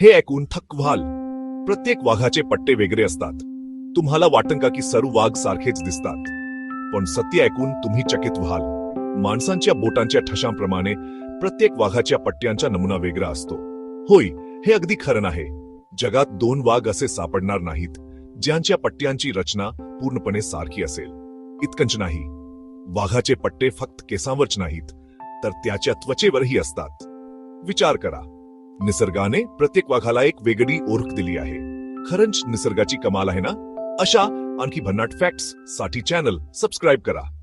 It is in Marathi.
हे ऐकून थक्क व्हाल. प्रत्येक वाघाचे पट्टे वेगळे असतात. तुम्हाला वाटतं का की सर्व वाघ सारखेच दिसतात? पण सत्य ऐकून तुम्ही चकित व्हाल. माणसांच्या बोटांच्या ठशांप्रमाणे प्रत्येक वाघाच्या पट्ट्यांचा नमुना वेगळा असतो. होय, हे अगदी खरं आहे. जगात दोन वाघ असे सापडणार नाहीत ज्यांच्या पट्ट्यांची रचना पूर्णपणे सारखी असेल. इतकंच नाही, वाघाचे पट्टे फक्त केसांवरच नाहीत तर त्याच्या त्वचेवरही असतात. विचार करा, निसर्गाने प्रत्येक वाघाला एक वेगळी ओळख दिली आहे. खरंच निसर्गाची कमाल आहे ना? अशा आणखी भन्नाट फॅक्ट्स साठी चॅनल सबस्क्राईब करा.